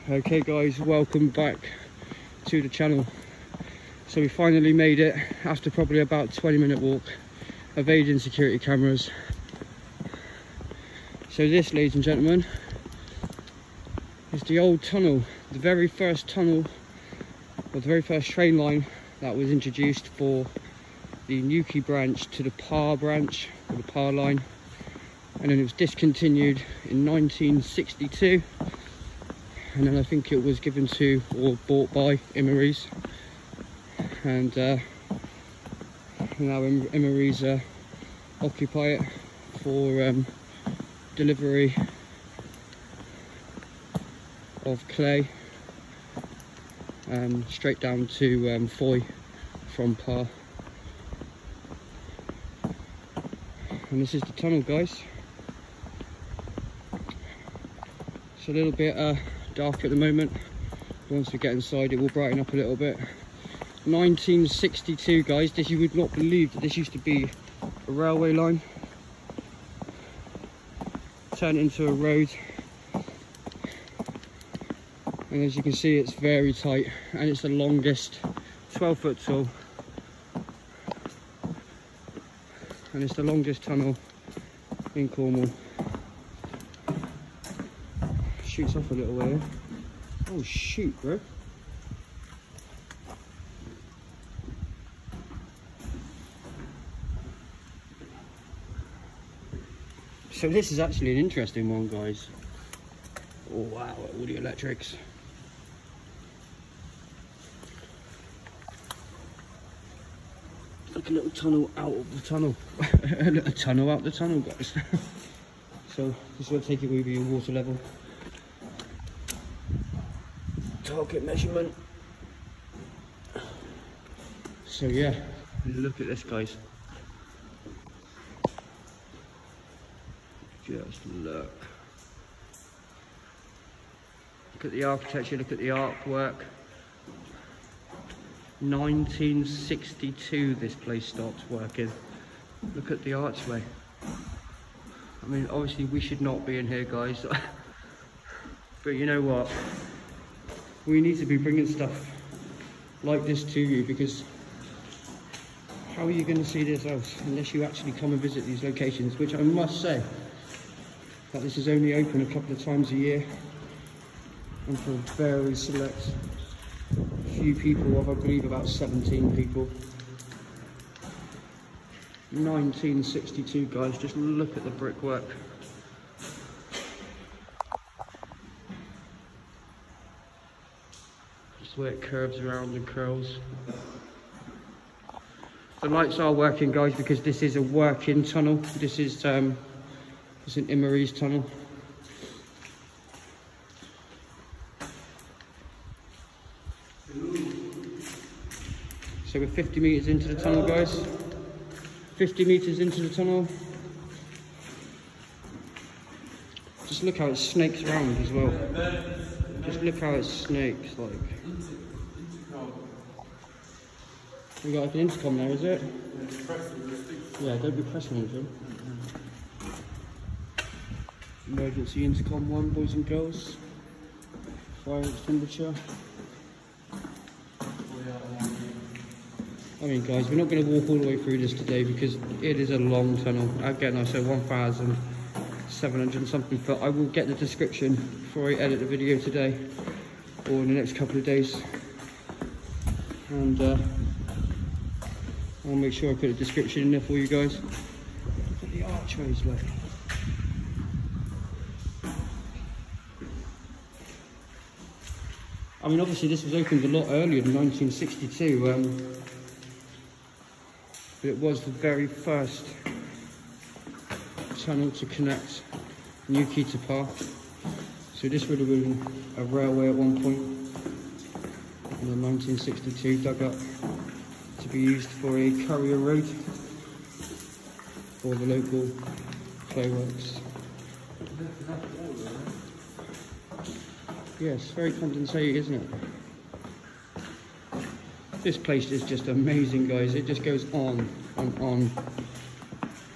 Okay guys, welcome back to the channel. So we finally made it after probably about 20-minute walk, evading security cameras. So this, ladies and gentlemen, is the old tunnel, the very first tunnel, or the very first train line that was introduced for the Newquay branch to the Par branch, or the Par line, and then it was discontinued in 1962. And then I think it was given to or bought by Imeries, and now Imeries occupy it for delivery of clay straight down to Fowey from Par. And this is the tunnel, guys. It's a little bit dark at the moment. Once we get inside it will brighten up a little bit. 1962, guys. This, you would not believe that this used to be a railway line, turned into a road, and as you can see it's very tight, and it's the longest, 12 foot tall, and it's the longest tunnel in Cornwall. Shoots off a little way. Oh shoot, bro. So this is actually an interesting one, guys. Oh wow, all the electrics. It's like a little tunnel out of the tunnel. A little tunnel out the tunnel, guys. So this will take it with your water level. Target measurement. So yeah, look at this, guys. Just look at the architecture, look at the artwork. 1962 this place stopped working. Look at the archway. I mean, obviously we should not be in here, guys. But you know what? We need to be bringing stuff like this to you, because how are you going to see this else unless you actually come and visit these locations, which I must say that this is only open a couple of times a year and for very select few people, of I believe about 17 people. 1962, guys, just look at the brickwork. Just the way it curves around and curls. The lights are working, guys, because this is a working tunnel. This is it's an Imeries tunnel. So we're 50 metres into the tunnel, guys. 50 metres into the tunnel. Just look how it snakes around as well. Just look how it snakes, like. We got like an intercom there, is it? Yeah, don't be pressing anything. Emergency intercom 1, boys and girls. Fire extinguisher. I mean, guys, we're not going to walk all the way through this today because it is a long tunnel. Again, I said 1,700 and something foot. I will get the description before I edit the video today or in the next couple of days. And I'll make sure I put a description in there for you guys. Look at the archways, look. I mean, obviously this was opened a lot earlier than 1962, but it was the very first tunnel to connect Newquay to Par. So this would have been a railway at one point, and in 1962 dug up to be used for a courier road for the local clay works. Yes, very condensated, isn't it? This place is just amazing, guys. It just goes on and on.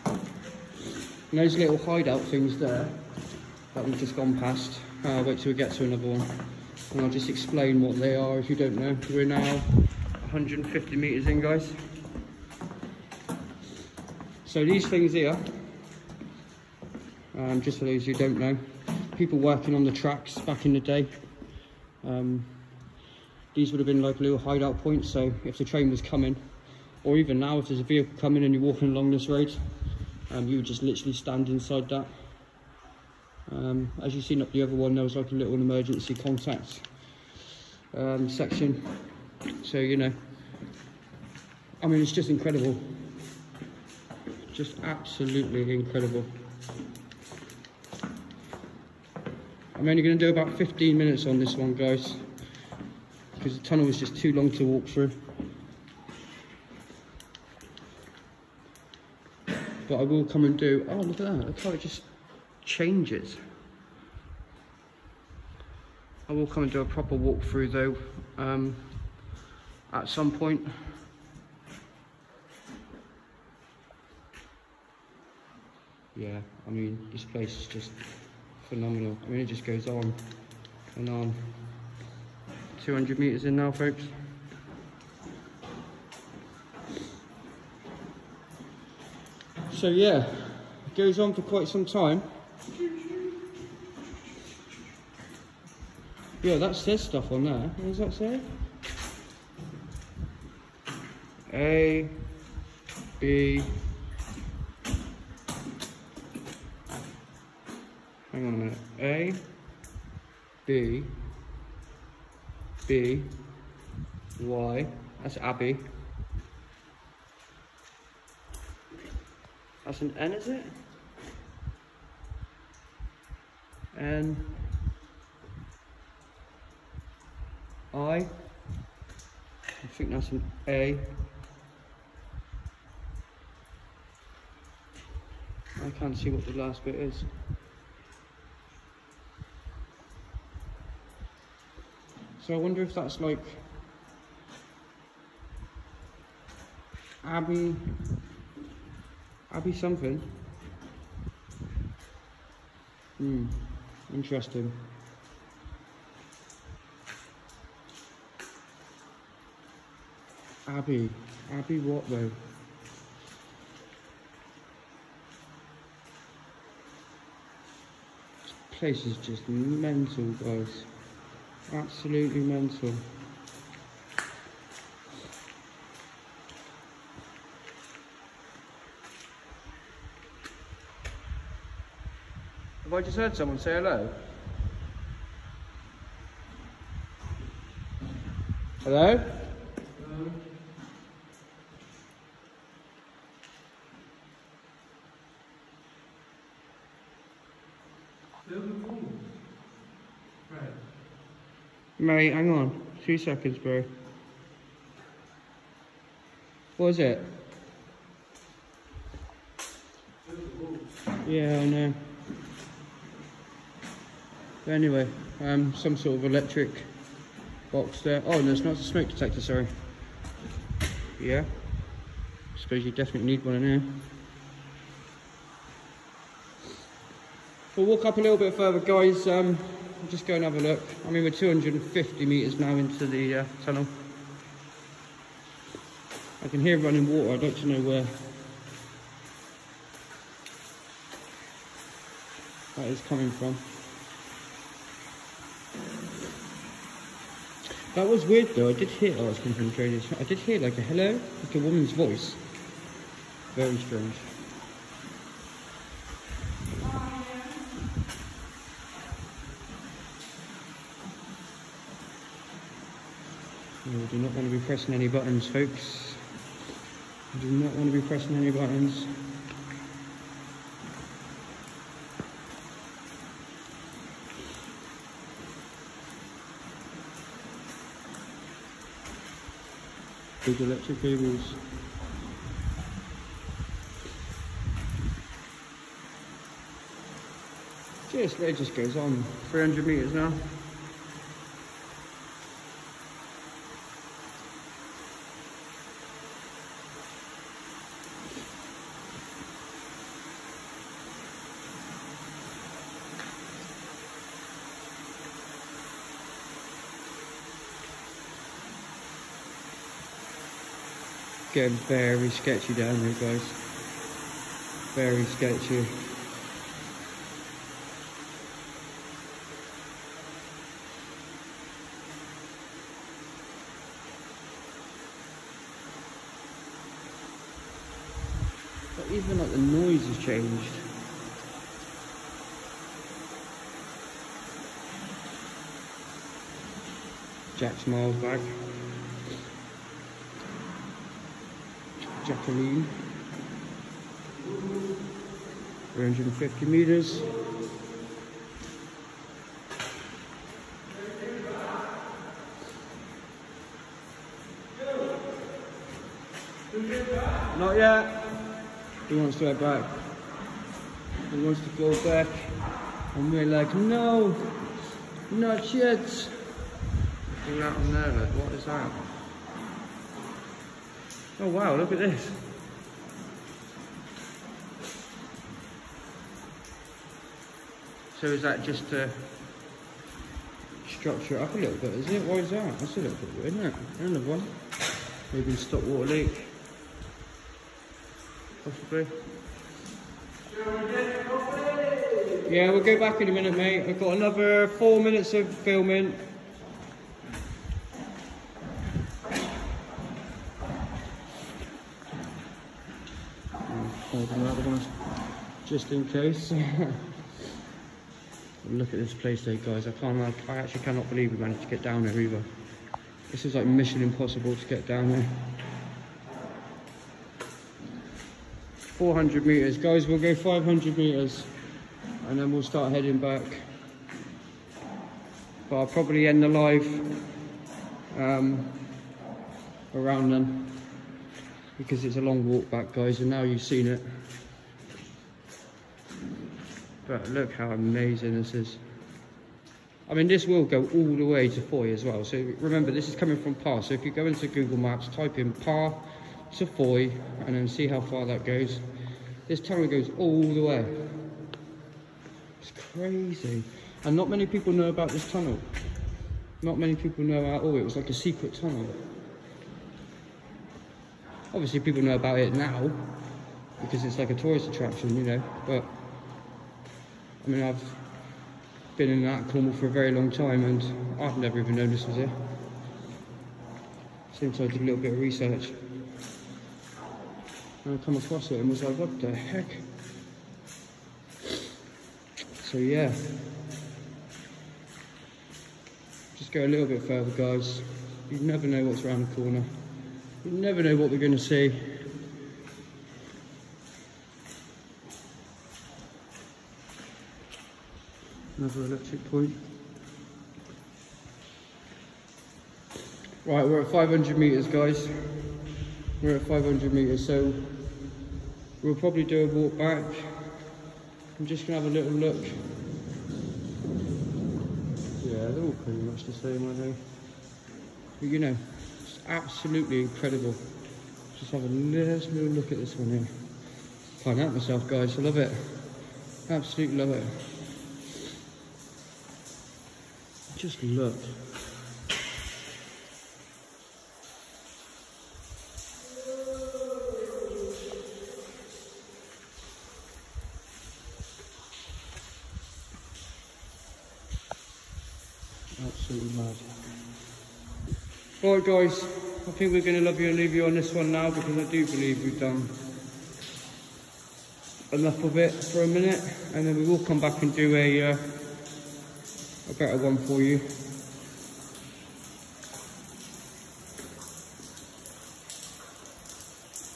And those little hideout things there that we've just gone past. Wait till we get to another one. and I'll just explain what they are if you don't know. We're now 150 metres in, guys. So these things here, just for those who don't know, people working on the tracks back in the day, these would have been like little hideout points. So if the train was coming, or even now if there's a vehicle coming and you're walking along this road, you would just literally stand inside that. As you've seen up the other one, there was like a little emergency contact section. So, you know, I mean, it's just incredible. Just absolutely incredible. I'm only going to do about 15 minutes on this one, guys, because the tunnel is just too long to walk through. But I will come and do, oh look at that, look how it just changes. I will come and do a proper walkthrough though, at some point. Yeah, I mean, this place is just phenomenal. I mean, it just goes on and on. 200 metres in now, folks. So yeah, it goes on for quite some time. Yeah, that says stuff on there. What does that say? A, B. Hang on a minute. A, B, B, Y. That's Abbey. That's an N, is it? N, I think that's an A. I can't see what the last bit is. So I wonder if that's like Abbey something. Interesting. Abbey what though? This place is just mental, guys. Absolutely mental. Have I just heard someone say hello? Hello? Hello? Right. Mate, hang on. 2 seconds, bro. What is it? Yeah, I know. But anyway, some sort of electric box there. Oh no, it's not a smoke detector, sorry. Yeah. I suppose you definitely need one in here. We'll walk up a little bit further, guys. Just go and have a look. I mean, we're 250 metres now into the tunnel. I can hear running water. I'd like to know where that is coming from. That was weird though. I did hear, oh, it's coming from the drainage. I did hear like a hello, like a woman's voice. Very strange. We do not want to be pressing any buttons, folks. We do not want to be pressing any buttons. Big electric cables. It just goes on. 300 metres now. getting very sketchy down here, guys. Very sketchy. But even like the noise has changed. Jack's miles back. Jacqueline. 350 meters. Not yet. He wants to head back. He wants to go back. And we're like, no, not yet. All out on there, look. What is that? Oh wow, look at this. So is that just to structure it up a little bit, is it? Why is that? That's a little bit weird, isn't it? Another one. Maybe stop water leak. Possibly. Yeah, we'll go back in a minute, mate. I've got another 4 minutes of filming. Hold another one, just in case. Look at this place though, guys. I actually cannot believe we managed to get down there either. This is like mission impossible to get down there. 400 meters, guys. We'll go 500 meters and then we'll start heading back. But I'll probably end the live around then, because it's a long walk back, guys, and now you've seen it. But look how amazing this is. I mean, this will go all the way to Fowey as well. So remember, this is coming from Par. So if you go into Google Maps, type in Par to Fowey and then see how far that goes. This tunnel goes all the way. It's crazy. And not many people know about this tunnel. Not many people know at all. It was like a secret tunnel. Obviously people know about it now because it's like a tourist attraction, you know, but I mean, I've been in that Cornwall for a very long time and I've never even known this was here. Since I did a little bit of research and I come across it and was like, what the heck? So yeah, just go a little bit further, guys. You never know what's around the corner. You never know what we're going to see. Another electric point. Right, we're at 500 meters, guys. We're at 500 meters, so we'll probably do a walk back. I'm just going to have a little look. Yeah, they're all pretty much the same, I think. But you know, it's absolutely incredible. Just have a little look at this one here. Can't help myself, guys. I love it. Absolutely love it. Just look. Absolutely mad. Right, guys, I think we're going to love you and leave you on this one now, because I do believe we've done enough of it for a minute, and then we will come back and do a better one for you.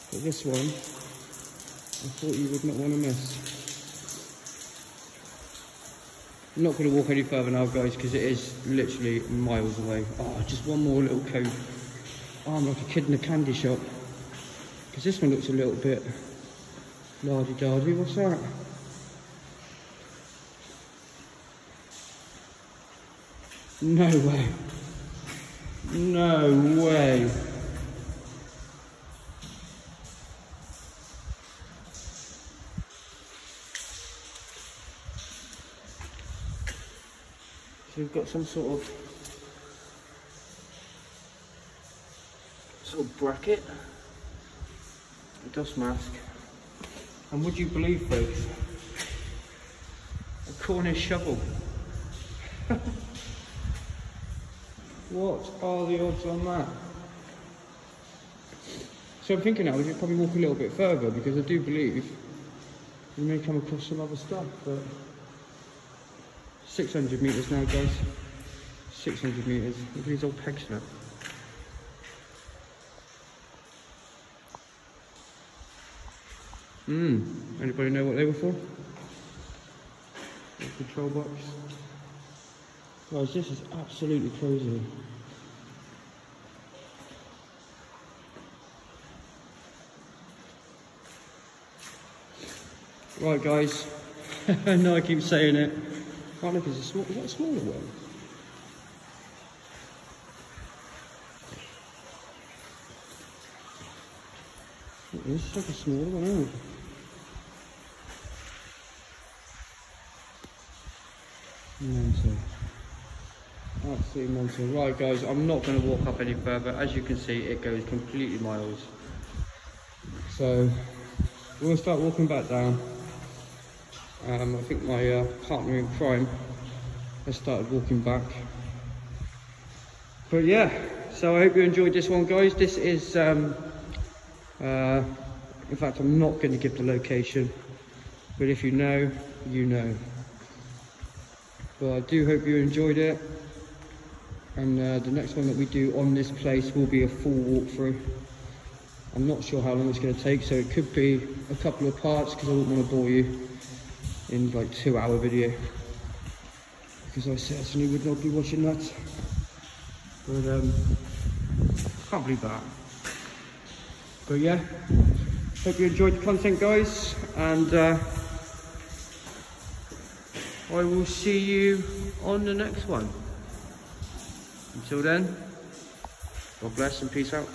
But this one, I thought you would not want to miss. I'm not going to walk any further now, guys, because it is literally miles away. Oh, just one more little cove. Oh, I'm like a kid in a candy shop. Because this one looks a little bit lardy-dardy. What's that? No way. No way. So we've got some sort of bracket. a dust mask. And would you believe, folks, a Cornish shovel. What are the odds on that? So I'm thinking now we should probably walk a little bit further, because I do believe we may come across some other stuff. But 600 metres now, guys. 600 metres. Look at these old pegs now. Anybody know what they were for? Control box. Guys, this is absolutely crazy. Right, guys. I know I keep saying it. Oh, look, is that a smaller one? This is like a smaller one, isn't it? Mental. Absolutely mental. Right, guys, I'm not going to walk up any further. As you can see, it goes completely miles. So we'll start walking back down. I think my partner in crime has started walking back. But yeah, so I hope you enjoyed this one, guys. This is in fact, I'm not going to give the location, but if you know, you know. But I do hope you enjoyed it, and the next one that we do on this place will be a full walkthrough. I'm not sure how long it's going to take, so it could be a couple of parts, because I wouldn't want to bore you in like 2-hour video, because I certainly would not be watching that. But can't believe that. But yeah, hope you enjoyed the content, guys, and I will see you on the next one. Until then, God bless and peace out.